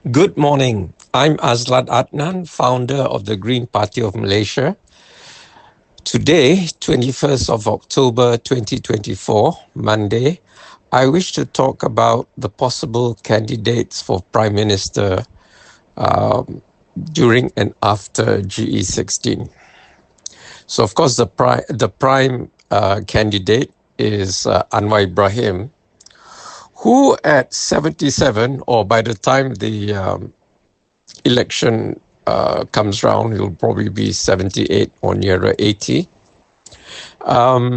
Good morning. I'm Azlan Adnan, founder of the Green Party of Malaysia. Today, 21st of October 2024, Monday, I wish to talk about the possible candidates for Prime Minister during and after GE16. So, of course, the prime candidate is Anwar Ibrahim, who at 77, or by the time the election comes round, he'll probably be 78 or nearer 80. I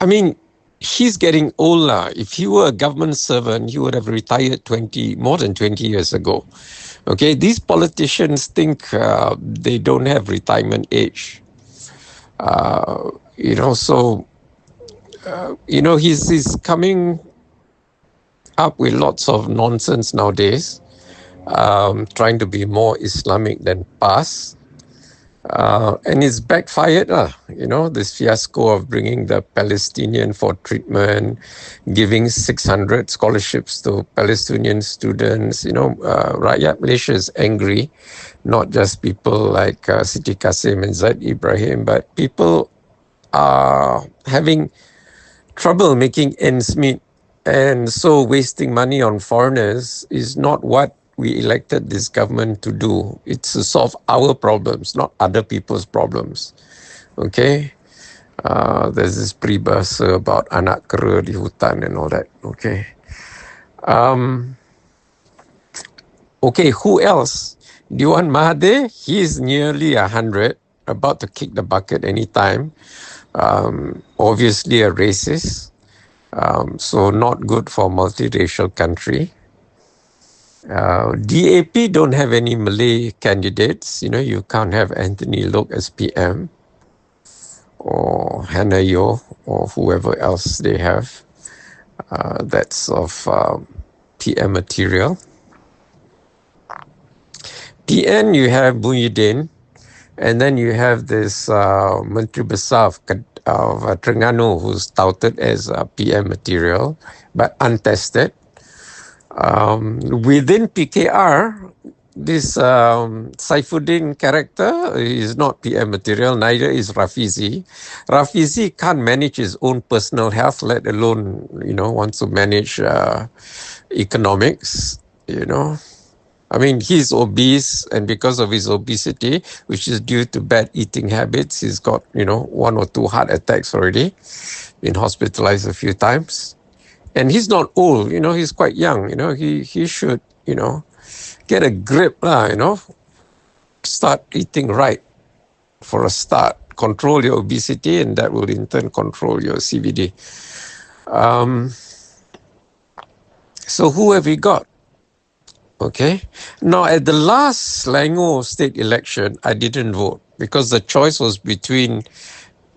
mean, he's getting older. If he were a government servant, he would have retired more than 20 years ago. Okay, these politicians think they don't have retirement age. He's coming up with lots of nonsense nowadays, trying to be more Islamic than past. And it's backfired, this fiasco of bringing the Palestinian for treatment, giving 600 scholarships to Palestinian students. Rakyat Malaysia is angry, not just people like Siti Kasim and Zaid Ibrahim, but people are having trouble making ends meet. And so wasting money on foreigners is not what we elected this government to do. It's to solve our problems, not other people's problems. Okay? There's this peribahasa about anak kera di hutan and all that. Okay? Okay, who else? Dewan Mahathir, he's nearly 100, about to kick the bucket anytime. Obviously a racist. So not good for a multiracial country. DAP don't have any Malay candidates. You can't have Anthony Loke as PM or Hannah Yeoh or whoever else they have. That's of PM material. PN, you have Muhyiddin, and then you have this Menteri Besar of Terengganu who's touted as PM material, but untested. Within PKR, this Saifuddin character is not PM material, neither is Rafizi. Rafizi can't manage his own personal health, let alone, wants to manage economics, I mean, he's obese, and because of his obesity, which is due to bad eating habits, he's got, 1 or 2 heart attacks already, been hospitalized a few times. And he's not old, he's quite young, he should, get a grip, start eating right for a start. Control your obesity, and that will in turn control your CVD. So who have we got? Okay. Now, at the last Selangor state election, I didn't vote because the choice was between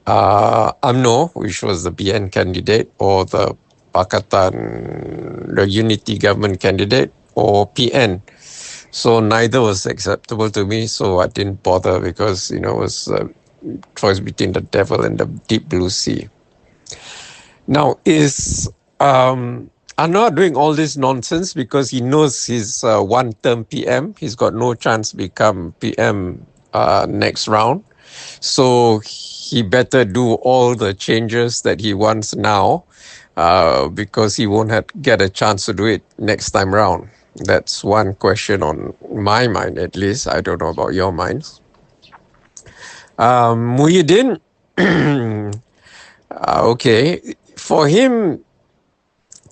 UMNO, which was the BN candidate, or the Pakatan, the Unity Government candidate, or PN. So neither was acceptable to me, so I didn't bother because, it was a choice between the devil and the deep blue sea. Now, is Anwar doing all this nonsense because he knows he's one-term PM? He's got no chance to become PM next round. So he better do all the changes that he wants now because he won't get a chance to do it next time round. That's one question on my mind, at least. I don't know about your minds. Muhyiddin, okay, for him,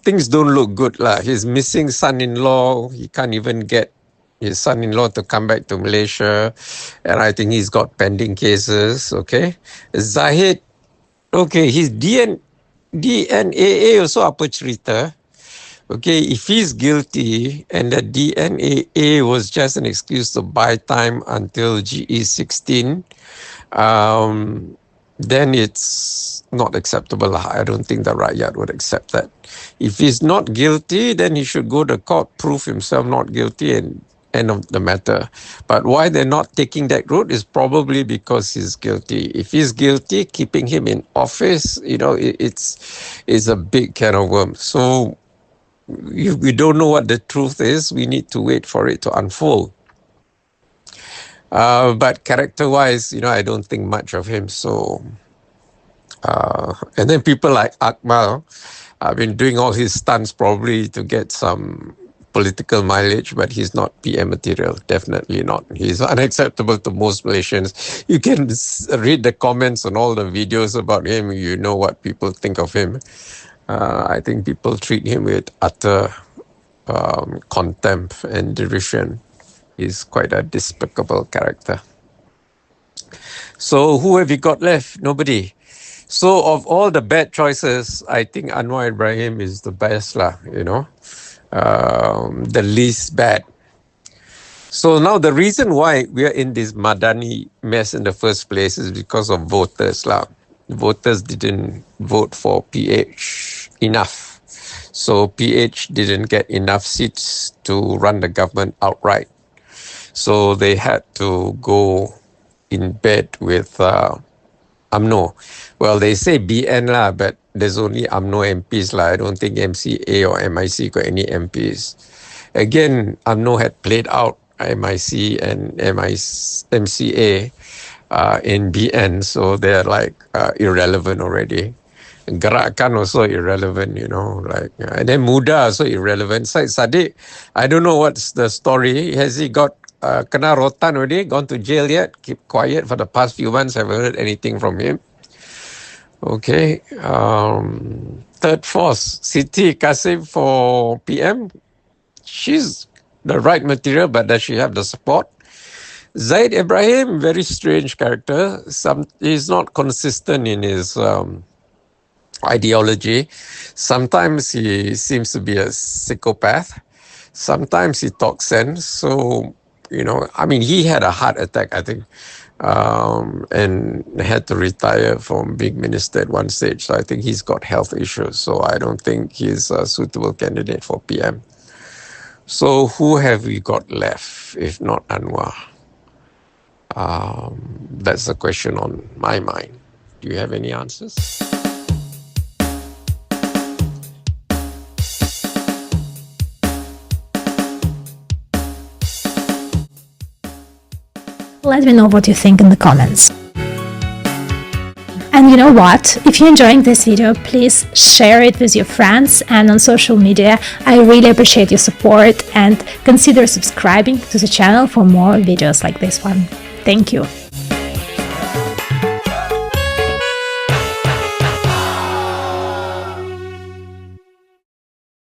things don't look good lah. His missing son-in-law, he can't even get his son-in-law to come back to Malaysia, and I think he's got pending cases. Okay, Zahid, okay, his DNAA also apa cerita? Okay, if he's guilty and the DNAA was just an excuse to buy time until GE16, then it's not acceptable. I don't think the rakyat would accept that. If he's not guilty, then he should go to court, prove himself not guilty, and end of the matter. But why they're not taking that route is probably because he's guilty. If he's guilty, keeping him in office, it's a big can of worms. So we don't know what the truth is. We need to wait for it to unfold. But character-wise, I don't think much of him. So, and then people like Akmal have been doing all his stunts probably to get some political mileage, but he's not PM material. Definitely not. He's unacceptable to most Malaysians. You can read the comments on all the videos about him. You know what people think of him. I think people treat him with utter contempt and derision. He's quite a despicable character. So who have you got left? Nobody. So of all the bad choices, I think Anwar Ibrahim is the best lah, the least bad. So now the reason why we are in this Madani mess in the first place is because of voters lah. Voters didn't vote for PH enough. So PH didn't get enough seats to run the government outright. So they had to go in bed with UMNO. Well, they say BN lah, but there's only UMNO MPs lah. I don't think MCA or MIC got any MPs. Again, UMNO had played out MIC and MCA in BN, so they're like irrelevant already. Gerakan also irrelevant, and then Muda also irrelevant. Syed Saddiq, I don't know what's the story. Has he got kena rotan already, gone to jail yet? Keep quiet for the past few months, haven't heard anything from him. Okay, third force, Siti Kasim for PM. She's the right material, but does she have the support? Zaid Ibrahim, very strange character. He's not consistent in his ideology. Sometimes he seems to be a psychopath. Sometimes he talks sense. So, he had a heart attack, I think, and had to retire from being minister at one stage. So I think he's got health issues. So I don't think he's a suitable candidate for PM. So who have we got left, if not Anwar? That's the question on my mind. Do you have any answers? Let me know what you think in the comments. And you know what? If you're enjoying this video, please share it with your friends and on social media. I really appreciate your support and consider subscribing to the channel for more videos like this one. Thank you.